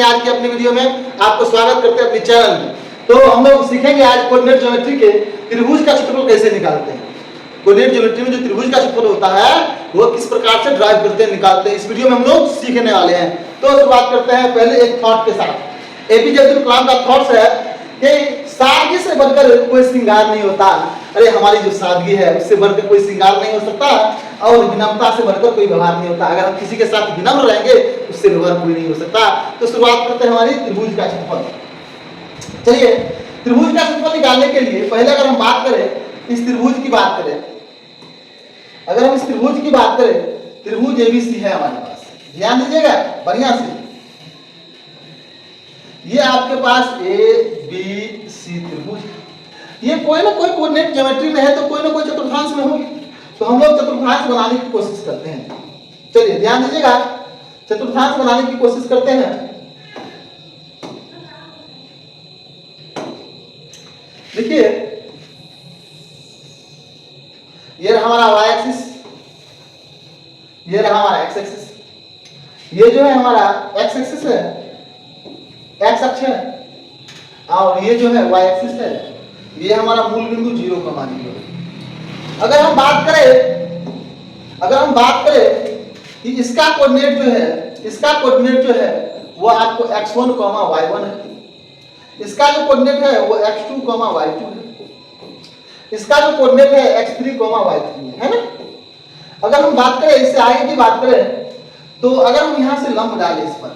आज की अपनी वीडियो में आपको स्वागत करते हैं अपने चैनल में। तो हम लोग सीखेंगे आज कोऑर्डिनेट ज्योमेट्री के त्रिभुज का क्षेत्रफल कैसे निकालते हैं। कोऑर्डिनेट ज्योमेट्री में जो त्रिभुज का क्षेत्रफल होता है वो किस प्रकार से ड्राइव करते हैं, निकालते हैं, इस वीडियो में हम लोग सीखने वाले हैं। तो शुरुआत करते हैं पहले एक थॉट के साथ। एपीजे अब्दुल कलाम का थॉट्स है कि सादगी से बढ़कर कोई श्रृंगार नहीं होता। अरे हमारी जो सादगी है उससे बढ़कर कोई श्रृंगार नहीं हो सकता और विनम्रता से बढ़कर कोई व्यवहार नहीं होता। अगर हम किसी के साथ विनम्र रहेंगे उससे व्यवहार कोई नहीं हो सकता। तो शुरुआत करते हैं हमारी त्रिभुज का क्षेत्रफल। चलिए त्रिभुज का क्षेत्रफल निकालने के लिए पहले अगर हम बात करें इस त्रिभुज की बात करें, अगर हम इस त्रिभुज की बात करें, त्रिभुज एबीसी है हमारे पास, ध्यान दीजिएगा बढ़िया से। ये आपके पास ए बी सी त्रिभुज, ये कोई ना कोई कोऑर्डिनेट ज्योमेट्री में है तो कोई ना कोई चतुर्थांश में होगी। तो हम लोग चतुर्थांश बनाने की कोशिश करते हैं। चलिए ध्यान दीजिएगा, चतुर्थांश बनाने की कोशिश करते हैं। देखिए ये रहा हमारा वाई एक्सिस, ये रहा हमारा एक्स एक्सिस, ये जो है हमारा एक्स एक्सिस है, एक्स अक्ष है, और ये जो है वाई एक्सिस है, ये हमारा मूल बिंदु 0, 0। अगर हम बात करें कि इसका कोऑर्डिनेट जो है, इसका कोऑर्डिनेट जो है वो आपको x1, y1 है, इसका जो कोऑर्डिनेट है वो x2, y2 है, इसका जो कोऑर्डिनेट है x3, y3 है ना। अगर हम बात करें इससे आगे की बात करें तो अगर हम यहां से लंब डालें इस पर,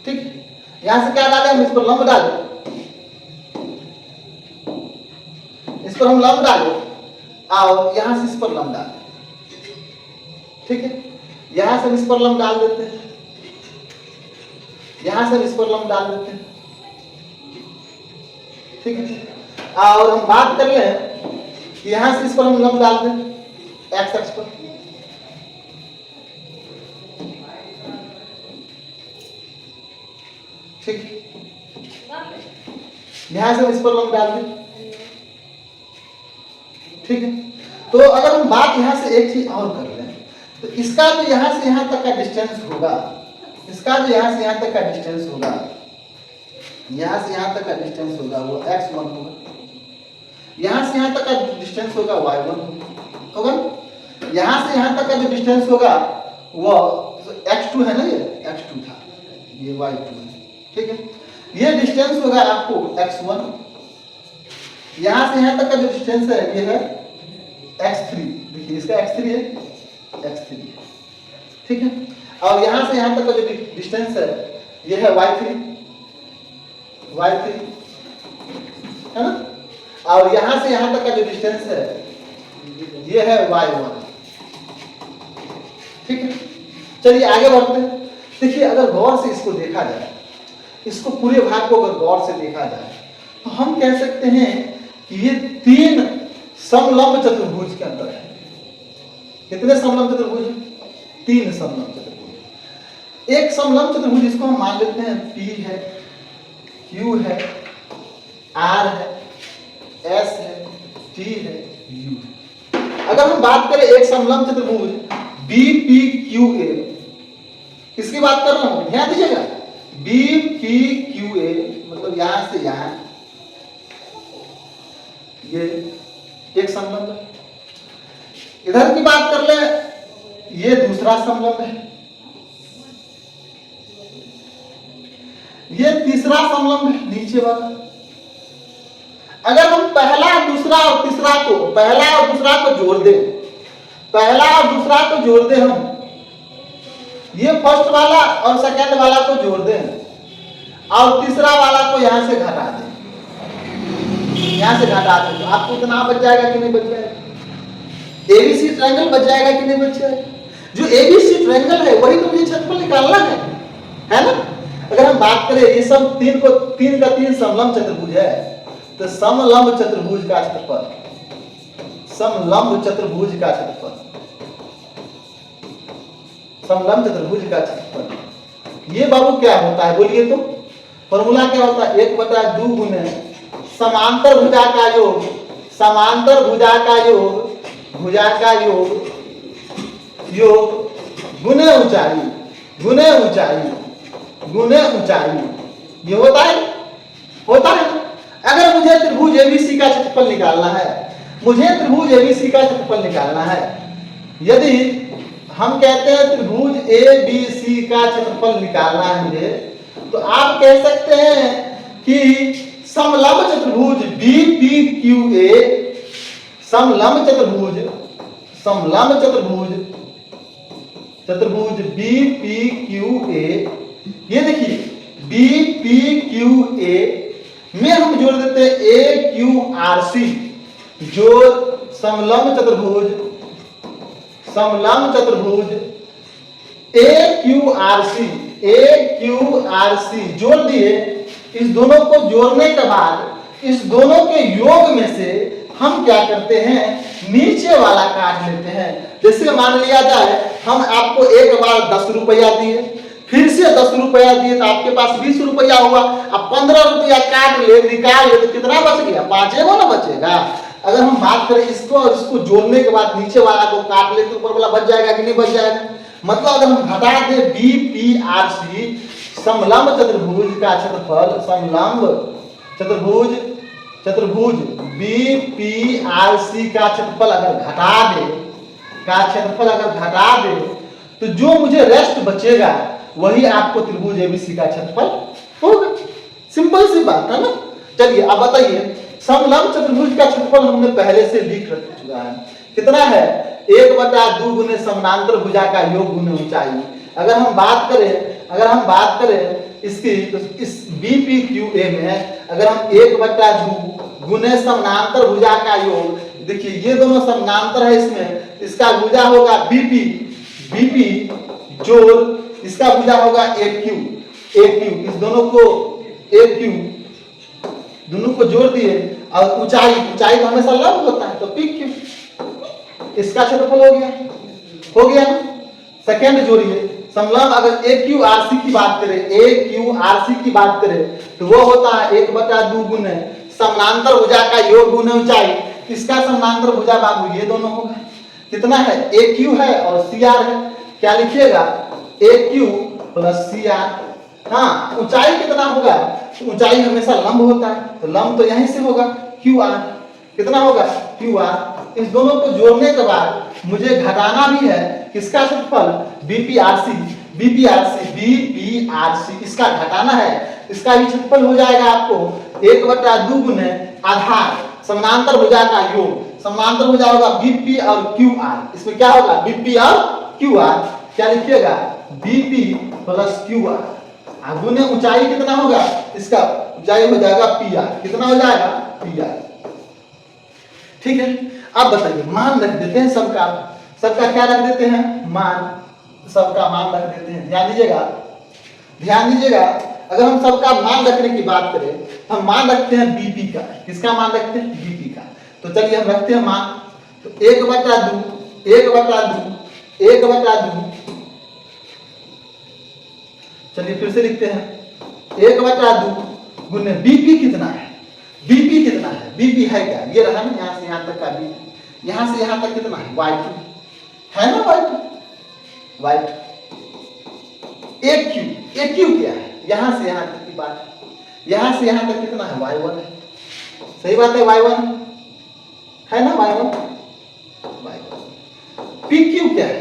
ठीक, यहां से क्या डालें, हम इस पर लंब डालें, इस पर हम लंब डालें और यहां से इस पर लंब डालें, ठीक है, यहां से हम इस पर लंब डाल देते हैं, यहां से हम इस पर लंब डाल देते हैं, ठीक है। और हम बात कर लें कि यहां से इस पर हम लंब डाल दें एक्स अक्ष पर, ठीक, यहां से हम इस पर लंब डाल दें, ठीक है। तो अगर हम बात यहां से एक चीज और कर लें तो इसका जो यहां से यहां तक का डिस्टेंस होगा, इसका जो यहां से यहां तक का डिस्टेंस होगा, यहां से यहां तक का डिस्टेंस होगा वो x1 होगा, यहां से यहां तक का डिस्टेंस होगा y1 होगा, यहां से यहां तक का जो डिस्टेंस होगा वो x2 है ना, ये x2 था, ये y2 है, ठीक है। ये डिस्टेंस होगा आपको x1, यहां से यहां तक का जो डिस्टेंस है ये है x3, देखिए इसका x3 है, x3, ठीक है। और यहां से यहां तक का जो डिस्टेंस है ये है y3 है ना, और यहां से यहां तक का जो डिस्टेंस है ये है y1, ठीक है। चलिए आगे बढ़ते हैं। देखिए अगर गौर से इसको देखा जाए, इसको पूरे भाग को अगर गौर से देखा जाए तो हम कह सकते हैं कि ये 3 समलंब चतुर्भुज के अंदर है। कितने समलंब चतुर्भुज? 3 समलंब चतुर्भुज। एक समलंब चतुर्भुज इसको हम मान लेते हैं P है, Q है, R है, S है, T है, U है। अगर हम बात करें एक समलंब चतुर्भुज BPQA, किसकी बात कर रहा हूं, ध्यान दीजिएगा, BPQA मतलब यहां से यहां ये एक समलंब है। इधर की बात कर ले, ये दूसरा समलंब है, ये तीसरा समलंब है नीचे वाला। अगर हम पहला, दूसरा और तीसरा को, पहला और दूसरा को जोड़ दें, पहला और दूसरा को जोड़ दें हम, ये फर्स्ट वाला और सेकंड वाला को जोड़ दें और तीसरा वाला को यहां से घटा दें, यहां से घटा दें तो आपको इतना बच जाएगा कि नहीं बच जाएगा? एबीसी ट्रायंगल बच जाएगा कि नहीं बच जाएगा? जो एबीसी ट्रायंगल है वही तो मुझे क्षेत्रफल निकालना है ना। अगर हम बात करें ये सब 3 का 3 समलंब चतुर्भुज है तो समलंब चतुर्भुज का क्षेत्रफल, समलंब चतुर्भुज का क्षेत्रफल, समलंब चतुर्भुज का क्षेत्रफल ये बाबू क्या होता है बोलिए तो? फॉर्मूला क्या होता है? 1/2 गुने समांतर भुजा का योग, समांतर भुजा का योग, भुजा का योग, योग गुने ऊंचाई, गुने ऊंचाई, गुने ऊंचाई, ये होता है अगर मुझे त्रिभुज एबीसी का क्षेत्रफल निकालना है, मुझे त्रिभुज एबीसी का क्षेत्रफल निकालना है, यदि हम कहते हैं त्रिभुज एबीसी का क्षेत्रफल निकालना है मुझे, तो आप कह सकते हैं कि समलंब चतुर्भुज बीपीक्यूए, समलंब चतुर्भुज बीपीक्यूए, ये देखिए बीपीक्यूए में हम जोड़ देते हैं AQRC, जो समलंब चतुर्भुज AQRC जोड़ दिए। इस दोनों को जोड़ने के बाद इस दोनों के योग में से हम क्या करते हैं, नीचे वाला काट लेते हैं। जैसे मान लिया जाए हम आपको एक बार 10 रुपया दिए, फिर से 10 रुपया दिए, तो आपके पास 20 रुपया हुआ। अब 15 रुपया काट ले, निकाल ले, तो कितना बच गया, बचेगा ना बचेगा। अगर हम बात करें इसको और इसको जोड़ने के बाद नीचे वाला को काट ले तो ऊपर वाला बच जाएगा कि नहीं बच जाएगा। मतलब अगर हम घटा दे बीपीआरसी, समलंब चतुर्भुज का क्षेत्रफल, समलंब चतुर्भुज बीपीआरसी का क्षेत्रफल अगर घटा दे तो जो मुझे रेस्ट बचेगा वही आपको त्रिभुज एबीसी का क्षेत्रफल होगा। सिंपल सी बात है ना। चलिए अब बताइए, समलंब चतुर्भुज का क्षेत्रफल हमने पहले से लिख चुका है, कितना है 1/2 गुने समानांतर भुजा का योग गुने ऊंचाई। अगर हम बात करें इसकी, तो इस बीपीक्यूए में अगर हम 1/2 गुने समानांतर भुजा का योग, देखिए ये दोनों समानांतर है, इसमें इसका भुजा होगा बीपी जोड़ इसका भुजा होगा AQ, इस दोनों को जोड़ दिए और ऊंचाई तो हमेशा लंब होता है, तो PQ, इसका क्षेत्रफल हो गया ना। सेकंड जोड़िए, समलंब अगर AQRC की बात करें तो वो होता है 1/2 गुने समानांतर भुजा का योग गुने ऊंचाई। इसका समानांतर भुजा बाबू ये दोनों होगा, कितना है AQ है और CR है, क्या लिखिएगा AQ प्लस CR। हाँ, ऊंचाई कितना होगा, ऊंचाई हमेशा लंब होता है, तो लंब तो यहीं से होगा QR, कितना होगा QR। इस दोनों को जोड़ने के बाद मुझे घटाना भी है किसका क्षेत्रफल, बीपीआरसी, इसका घटाना है, इसका भी क्षेत्रफल हो जाएगा आपको 1/2 गुने आधार समानांतर भुजा का योग, समानांतर भुजा होगा बीपी और QR, इसमें क्या होगा बीपी और QR, क्या लिखिएगा बीपी प्लस QR, गुने ऊंचाई कितना होगा, इसका ऊंचाई हो जाएगा PR, कितना हो जाएगा PR। ठीक है, अब बताइए मान रख देते हैं सबका क्या रख देते हैं, सबका मान रख देते हैं। ध्यान दीजिएगा, अगर हम सबका मान रखने की बात करें तो हम मान रखते हैं बीपी का, किसका मान रखते हैं बीपी का। तो चलिए हम रखते हैं मान, तो 1/2 चलिए फिर से लिखते हैं 1/2 गुने बीपी कितना है, बीपी है क्या, ये रहा ना, यहाँ से यहाँ तक का बीपी, यहाँ से यहाँ तक कितना है Y2 है ना, Y2 AQ क्या है, यहाँ से यहाँ तक की बात है, यहाँ से यहाँ तक कितना है Y1 है, सही बात है Y1 है ना, Y1 PQ क्या है,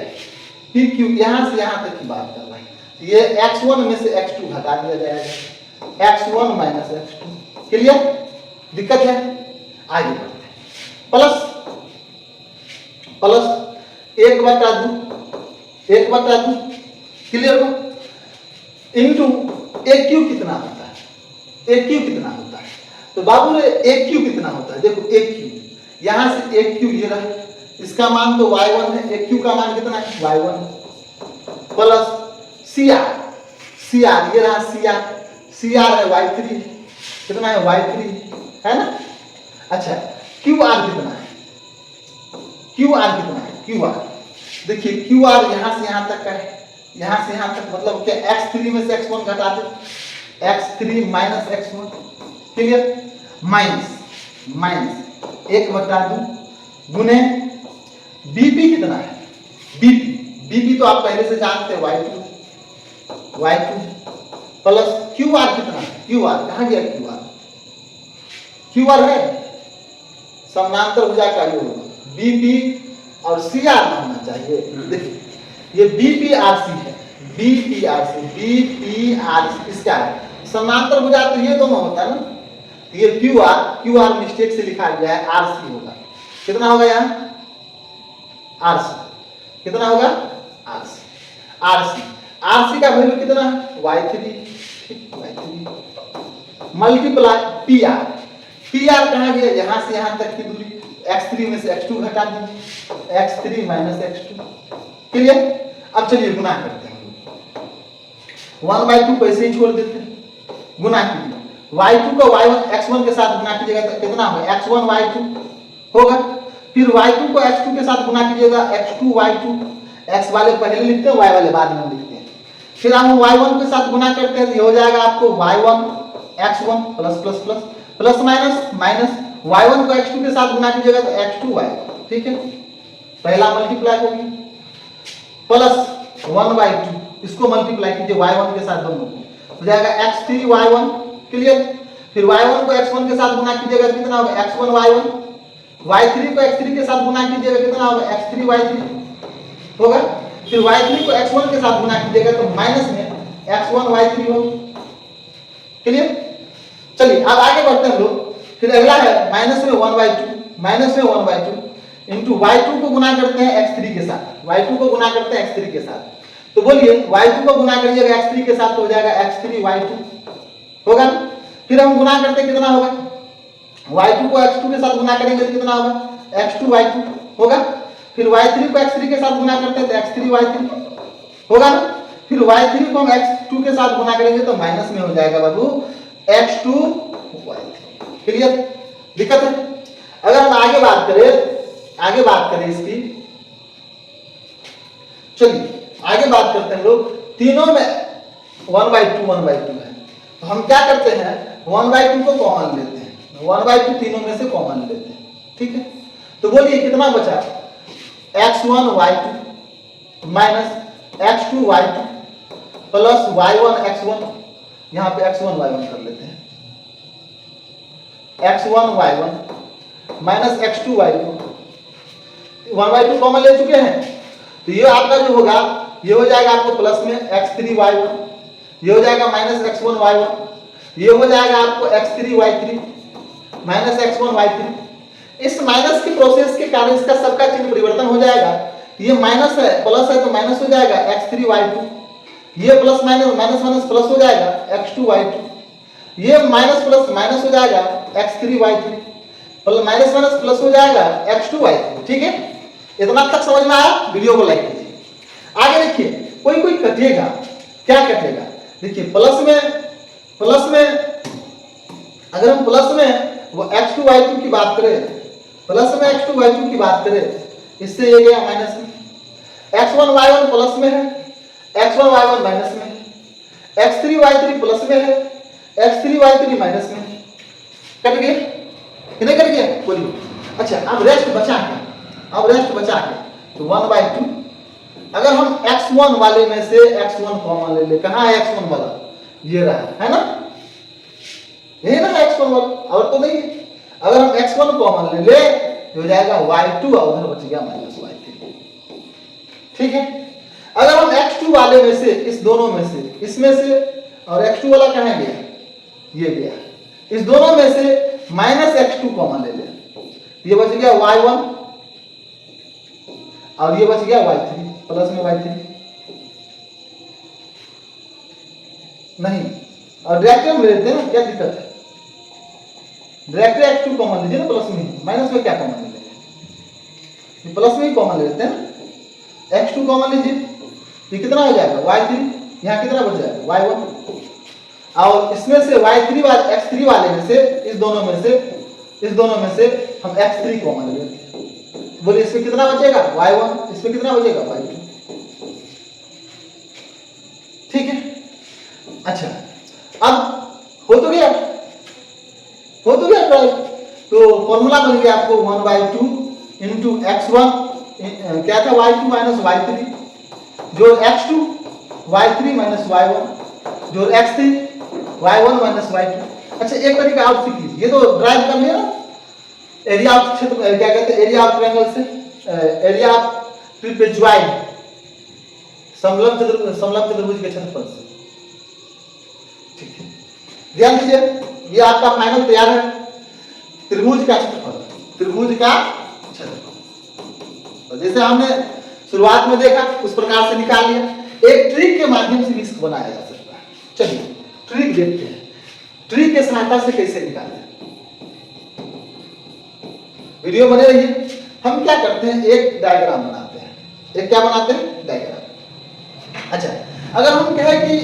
PQ यहाँ से यहाँ तक की बात कर रहा है, ये x1 में से x2 घटा दिया जाएगा, x1 माइनस x2, क्लियर, दिक्कत है, आगे बढ़ते हैं, प्लस 1/2 क्लियर हो, इनटू AQ कितना होता है, तो बाबू रे AQ कितना होता है, देखो AQ यहां से AQ ये रहा, इसका मान तो Y1 है, AQ का मान कितना है Y1 प्लस CR ये रहा CR है Y3, कितना है Y3 है ना। अच्छा QR कितना है, QR देखिए QR यहां से यहां तक का है, यहां से यहां तक, मतलब क्या x3 में से x1 घटा दे, x3 minus x1, clear, minus 1/2 गुने बीपी कितना है, बीपी तो आप पहले से जानते हैं Y2 प्लस क्यू आर कितना है, क्यू आर कहाँ गया, क्यू आर, क्यू आर है समानांतर भुजा का योग, बीपी और सी आर मानना चाहिए। देखिए ये बीपीआरसी है, बीपीआरसी, बीपीआरसी इसका है समानांतर भुजा, तो ये दोनों होता है ना, तो ये क्यू आर मिस्टेक से लिखा गया है, आरसी होगा, कितना होगा यहाँ आरसी, कितना होगा आरसी, आरसी, आरसी का वैल्यू कितना है y3, y3 multiply P R, P R कहाँ गया, यहाँ से यहाँ तक की दूरी, x3 में से x2 घटा दीजिए, x3 माइनस x2, क्लियर। अब चलिए गुना करते हैं, 1/2 को ऐसे ही छोड़ देते हैं, गुना कीजिए, y2 को y1 x1 के साथ गुना कीजिएगा तो कितना होगा x1 y2 होगा, फिर y2 को x2 के साथ गुना कीजिएगा x2 y2, x वाले पहले लिखते हैं, y वाले बाद में लिखते हैं, फिर हम y1 के साथ गुना करते हैं, ये हो जाएगा आपको y1 x1 plus plus plus plus minus minus, y1 को x2 के साथ गुना कीजिएगा तो x2 y1, ठीक है, पहला मल्टीप्लाई होगी, प्लस 1/2 इसको मल्टीप्लाई कीजिए y1 के साथ दोनों को, हो जाएगा x3 y1, क्लियर। फिर y1 को x1 के साथ गुना कीजिएगा कितना होगा x1 y1, y3 को x3 के साथ गुना कीजिएगा कितना होगा x3 y3 होगा, फिर y3 को x1 के साथ गुना कीजिएगा तो माइनस में x1 y3 होगा, क्लियर। चलिए अब आगे बढ़ते हैं लोग, फिर अगला है माइनस में 1/2, माइनस में 1/2 इंटू y2 को गुना करते हैं x3 के साथ, y2 को गुना करते हैं x3 के साथ, तो बोलिए y2 को गुना करिएगा x3 के साथ तो हो जाएगा x3 y2 होगा, फिर हम गुना करते हैं कितना होगा, y2 को x2 के साथ गुना करेंगे तो कितना होगा x2 y2 होगा, फिर y3 को x3 के साथ गुना करते हैं तो x3 y3 होगा, फिर y3 को हम x2 के साथ गुना करेंगे तो माइनस में हो जाएगा बाबू x2 y3, क्लियर, दिक्कत है। अगर हम आगे बात करें इसकी, चलिए आगे बात करते हैं लोग, तीनों में 1/2 है, तो हम क्या करते हैं 1/2 को कॉमन लेते हैं, 1/2 तीनों में से कॉमन लेते हैं, ठीक है, तो बोलिए कितना बचा x1 y2 minus x2 y2 plus y1 x1, यहाँ पे x1 y1 कर लेते हैं, x1 y1 minus x2 y2, 1/2 common ले चुके हैं, तो ये आपका जो होगा ये हो जाएगा आपको प्लस में x3 y1, ये हो जाएगा माइनस x1 y1, ये हो जाएगा आपको x3 y3 minus x1 y3, इस माइनस के प्रोसेस के कारण इसका सबका चिन्ह परिवर्तन हो जाएगा, ये माइनस है प्लस है तो माइनस हो जाएगा x3 y2, ये plus minus minus minus plus हो जाएगा x2 y2, ये माइनस प्लस माइनस हो जाएगा x3 y3, plus minus minus plus हो जाएगा x2 y3, ठीक है, इतना तक समझ में आया, वीडियो को लाइक कीजिए। आगे देखिए कोई कोई कटेगा, क्या कटेगा, देखिए प्लस में अगर हम प्लस में वो x2 y2 की बात करें, प्लस में x2 y2 की बात करें, इससे ये गया माइनस में, x1 y1 प्लस में है, x1 y1 माइनस में है, x3 y3 प्लस में है, x3 y3 माइनस में है, कट गया कि नहीं कट गया, बोलिए। अच्छा अब रेस्ट बचा के तो 1/2, अगर हम x1 वाले में से x1 कॉमन ले ले, कहाँ है x1 वाला, ये रहा है ना, यही ना x1 वाला, और तो नहीं, अगर हम x1 कॉमन ले ले तो हो जाएगा y2 और उधर बच गया माइनस y3, ठीक है। अगर हम x2 वाले में से, इस दोनों में से, इसमें से, और x2 वाला कहाँ गया, ये गया, इस दोनों में से माइनस x2 कॉमन ले ले, ये बच गया y1 और ये बच गया y3, प्लस में y3 नहीं, और डायरेक्ट हम ले लेते हैं ना, क्या दिक्कत है, डायरेक्ट x2 कॉमन लीजिए ना, प्लस में, माइनस में क्या कॉमन ले लेंगे, प्लस में ही कॉमन ले लेते हैं, x2 कॉमन लीजिए, ये कितना हो जाएगा y3, यहाँ कितना बच जाएगा y1, और इसमें से y3 वाले x3 वाले में से, इस दोनों में से हम x3 कॉमन ले लेते हैं, बोलिए इसमें कितना बचेगा y1, इसमें कितना बचेगा y2, ठीक है। अच्छा अब हो तो गया ट्राई, तो फॉर्मूला बन गया आपको 1/2 इंटू x1 क्या था y2 माइनस y3, जो x2 y3 माइनस y1 जो x3 y1 माइनस y2। अच्छा एक तरीका आप सीख लीजिए, ये तो ड्राइव कर लिया ना एरिया ऑफ क्षेत्र, क्या कहते हैं एरिया ऑफ ट्रायंगल से एरिया ऑफ ट्रापेजॉइड समलंब चतुर्भुज के क्षेत्रफल से। ठीक है, ध्यान दीजिए, ये आपका फाइनल तैयार है, त्रिभुज का क्षेत्रफल, त्रिभुज का क्षेत्रफल। जैसे हमने शुरुआत में देखा उस प्रकार से निकाल लिया। एक ट्रिक के माध्यम से भी इसको बनाया जा सकता है। चलिए ट्रिक देखते हैं, ट्रिक के सहायता से कैसे निकालें। वीडियो बने रहिए। हम क्या करते हैं, एक डायग्राम बनाते हैं। एक क्या बनाते हैं, डायग्राम। अच्छा अगर हम कहें कि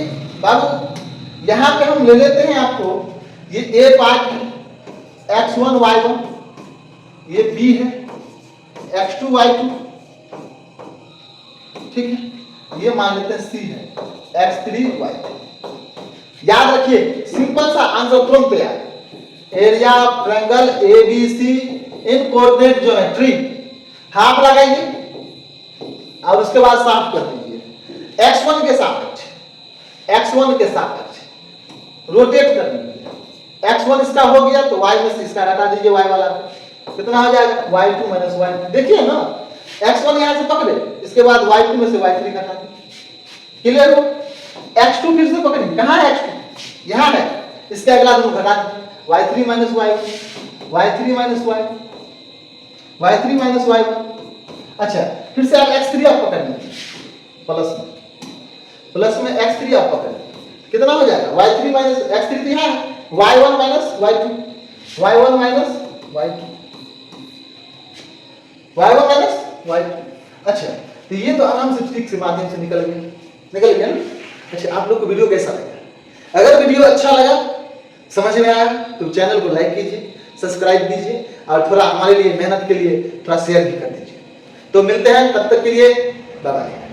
बाबू यहां पे हम ले लेते हैं आपको ये ए पार्ट x1 y1, ये b है x2 y2, ठीक है, ये मान लेते हैं c है x3 y3। याद रखिए सिंपल सा आंसर तुरंत तैयार। Area of triangle ABC in coordinate geometry half लगाइए और उसके बाद साफ कर दीजिए। x1 के सापेक्ष, x1 के सापेक्ष रोटेट कर दीजिए। x1 इसका हो गया तो y में से इसका घटा दीजिए, y वाला कितना हो जाएगा y2 माइनस y। देखिए ना x1 यहां से पकड़े, इसके बाद y2 में से y3 घटा दीजिए। क्लियर हो? x2 फिर से पकड़िए, कहां है x2, यहां है, इसके अगला दोनों घटा दीजिए, y3 minus y1, y3 minus y1, y3 minus y1। अच्छा फिर से आप x3 आप पकड़ लीजिए, प्लस में x3 आप पकड़ लीजिए, कितना हो जाएगा y3 माइनस x3 तो यहाँ है, y1 minus y2, y1 minus y2, y1 minus y2। अच्छा तो ये तो आराम से ट्रिक से माध्यम से निकल गया ना। अच्छा आप लोग को वीडियो कैसा लगा? अगर वीडियो अच्छा लगा, समझ में आया तो चैनल को लाइक कीजिए, सब्सक्राइब कीजिए और थोड़ा हमारे लिए मेहनत के लिए थोड़ा शेयर भी कर दीजिए। तो मिलते हैं, तब तक के लिए बाय बाय।